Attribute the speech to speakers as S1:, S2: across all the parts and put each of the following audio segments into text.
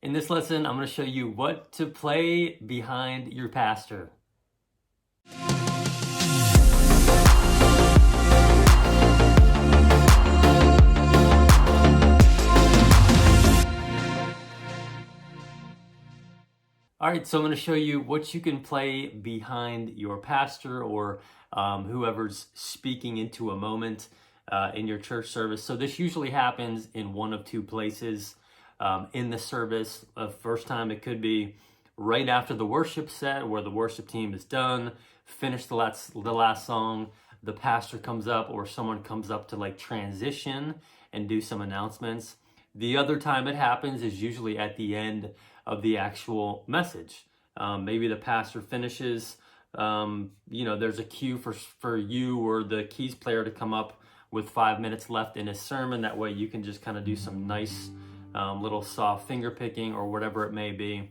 S1: In this lesson, I'm going to show you what to play behind your pastor. All right, so I'm going to show you what you can play behind your pastor or whoever's speaking into a moment in your church service. So this usually happens in one of two places in the service. First time it could be right after the worship set where the worship team is done, finish the last song, the pastor comes up or someone comes up to like transition and do some announcements. The other time it happens is usually at the end of the actual message. Maybe the pastor finishes, there's a cue for you or the keys player to come up with 5 minutes left in his sermon. That way you can just kind of do some nice little soft finger picking or whatever it may be.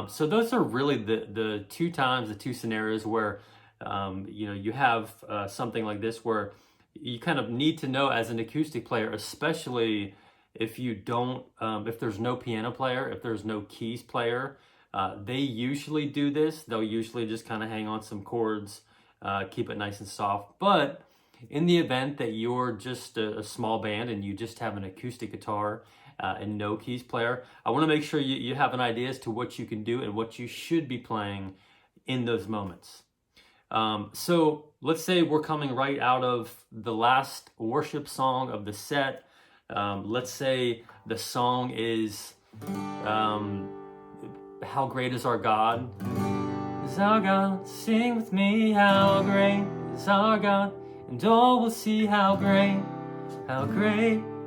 S1: So those are really the two scenarios where you have something like this where you kind of need to know as an acoustic player, especially if you don't, if there's no piano player, if there's no keys player, they usually do this. They'll usually just kind of hang on some chords, keep it nice and soft. But in the event that you're just a small band and you just have an acoustic guitar and no keys player, I want to make sure you have an idea as to what you can do and what you should be playing in those moments. So let's say we're coming right out of the last worship song of the set. Let's say the song is How Great Is Our God? Is our God, sing with me, how great is our God, and all will see how great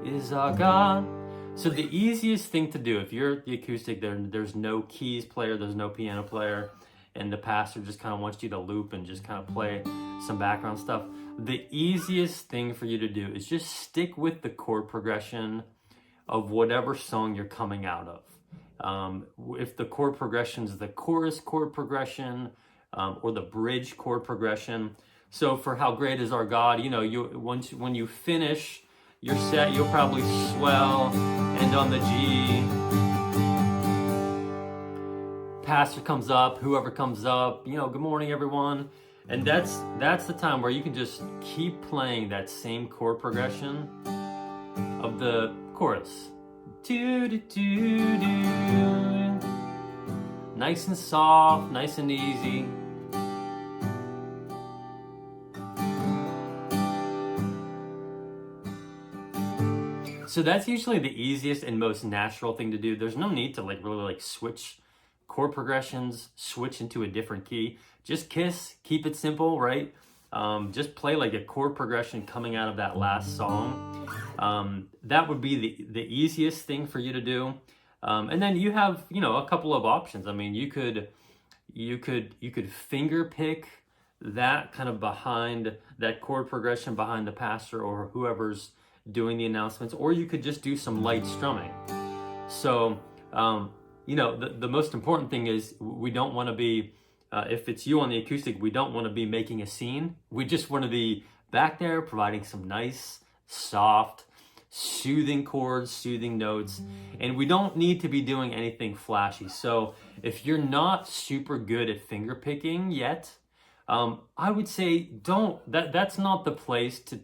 S1: is our God. So the easiest thing to do, if you're the acoustic, there's no keys player, there's no piano player, and the pastor just kind of wants you to loop and just kind of play some background stuff, the easiest thing for you to do is just stick with the chord progression of whatever song you're coming out of. If the chord progression is the chorus chord progression or the bridge chord progression. So for How Great Is Our God, when you finish your set, you'll probably swell, end on the G. Pastor comes up, whoever comes up, good morning everyone. And that's the time where you can just keep playing that same chord progression of the chorus. Do, do, do, do. Nice and soft, nice and easy. So that's usually the easiest and most natural thing to do. There's no need to really switch chord progressions, switch into a different key. Just keep it simple, right? Just play like a chord progression coming out of that last song. That would be the easiest thing for you to do. And then you have, a couple of options. I mean, you could finger pick that kind of behind that chord progression behind the pastor or whoever's doing the announcements, or you could just do some light strumming. So, the most important thing is we don't want to be, if it's you on the acoustic, we don't want to be making a scene. We just want to be back there providing some nice, soft, soothing chords, soothing notes, and we don't need to be doing anything flashy. So if you're not super good at finger picking yet, I would say that's not the place to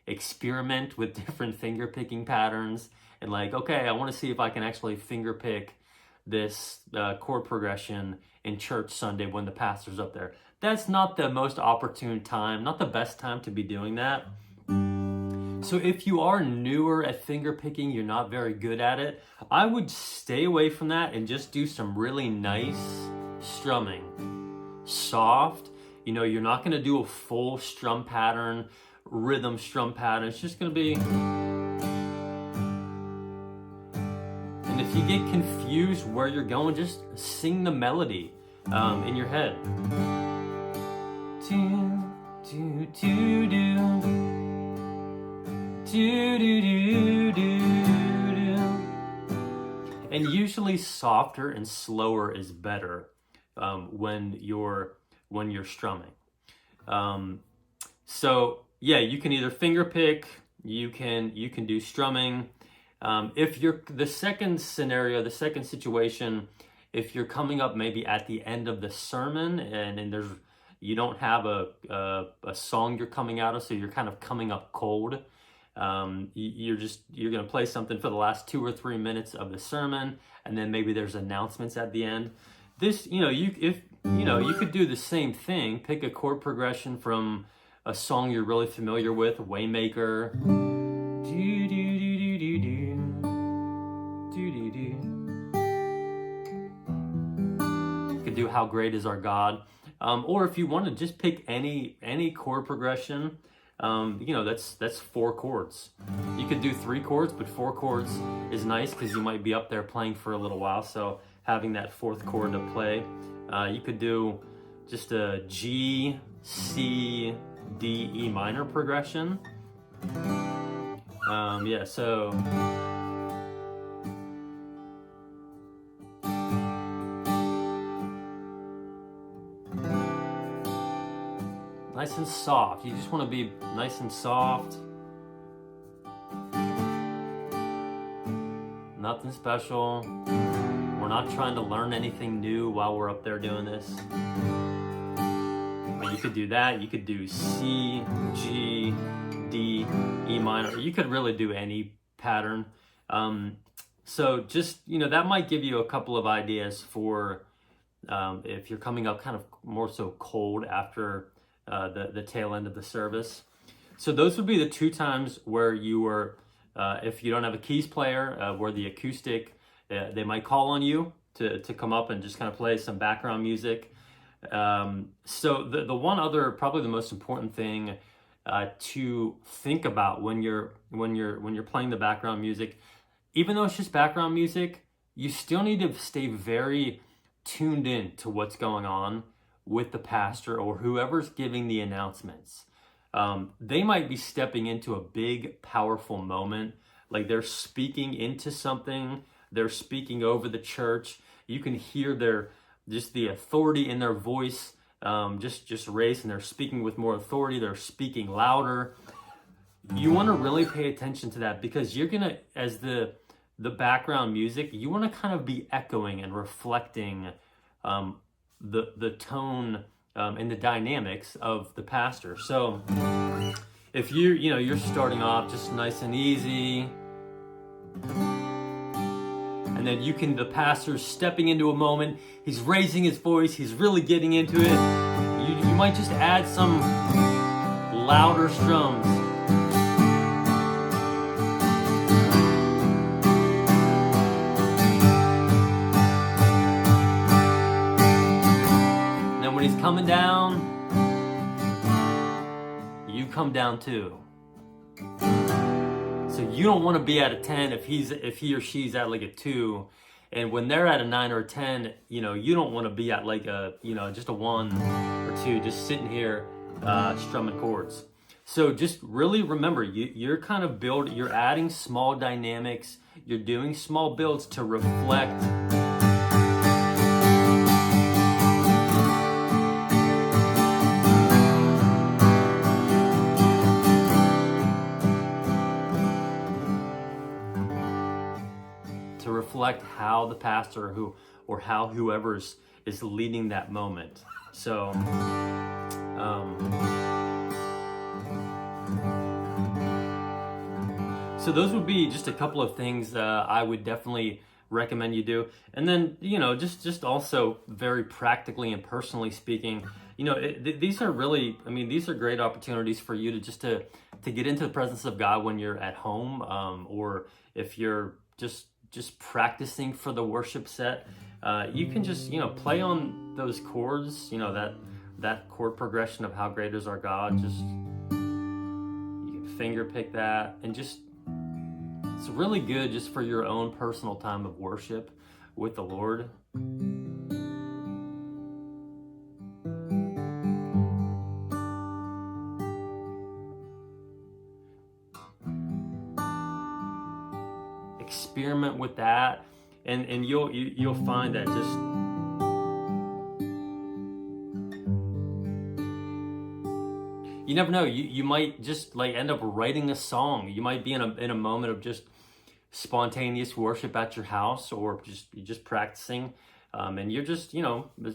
S1: experiment with different finger picking patterns and okay, I want to see if I can actually finger pick this chord progression in church Sunday when the pastor's up there. That's not the most opportune time, not the best time to be doing that. So if you are newer at finger picking, you're not very good at it, I would stay away from that and just do some really nice strumming. Soft, you're not going to do a full strum pattern, rhythm strum pattern. It's just going to be... And if you get confused where you're going, just sing the melody in your head. Do, do, do, do. Do, do, do, do, do. And usually softer and slower is better when you're strumming. So yeah, you can either finger pick, you can do strumming. If you're the second scenario, the second situation, if you're coming up maybe at the end of the sermon and there's you don't have a song you're coming out of, so you're kind of coming up cold. You're gonna play something for the last 2 or 3 minutes of the sermon, and then maybe there's announcements at the end. This, you could do the same thing. Pick a chord progression from a song you're really familiar with, Waymaker. Do, do, do, do, do, do. Do, do, do. You could do How Great Is Our God. Or if you want to just pick any chord progression, that's 4 chords. You could do 3 chords, but 4 chords is nice because you might be up there playing for a little while. So having that 4th chord to play, you could do just a G, C, D, E minor progression. So nice and soft. You just want to be nice and soft. Nothing special. We're not trying to learn anything new while we're up there doing this. But you could do that. You could do C, G, D, E minor. You could really do any pattern. So just, that might give you a couple of ideas for if you're coming up kind of more so cold after the tail end of the service. So those would be the 2 times where you were, if you don't have a keys player, where the acoustic, they might call on you to come up and just kind of play some background music. So the one other, probably the most important thing to think about when you're playing the background music, even though it's just background music, you still need to stay very tuned in to what's going on with the pastor or whoever's giving the announcements. They might be stepping into a big, powerful moment, like they're speaking into something, they're speaking over the church. You can hear the authority in their voice just raise, and they're speaking with more authority, they're speaking louder. You want to really pay attention to that, because you're gonna, as the background music, you want to kind of be echoing and reflecting the tone and the dynamics of the pastor. So if you're starting off just nice and easy, and then the pastor's stepping into a moment, he's raising his voice, he's really getting into it, you might just add some louder strums. When he's coming down, you come down too. So you don't want to be at a 10 if he or she's at like a 2, and when they're at a 9 or a 10, you don't want to be at like a just a 1 or 2, just sitting here strumming chords. So just really remember, you're kind of you're adding small dynamics, you're doing small builds to reflect how the pastor or how whoever's is leading that moment. So so those would be just a couple of things I would definitely recommend you do. And then just also very practically and personally speaking, these are really, these are great opportunities for you to get into the presence of God when you're at home, or if you're just practicing for the worship set. You can just play on those chords, that chord progression of How Great Is Our God. Just you can finger pick that, and just it's really good just for your own personal time of worship with the Lord. Experiment with that, and you'll find that just you never know. You might just like end up writing a song. You might be in a moment of just spontaneous worship at your house, or you're just practicing, and you're just,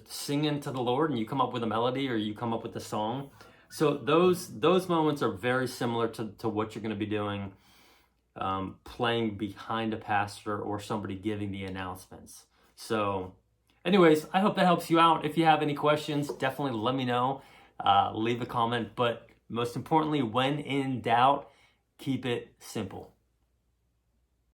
S1: singing to the Lord, and you come up with a melody or you come up with a song. So those moments are very similar to what you're going to be doing, playing behind a pastor or somebody giving the announcements. So anyways, I hope that helps you out. If you have any questions, definitely let me know. Leave a comment. But most importantly, when in doubt, keep it simple.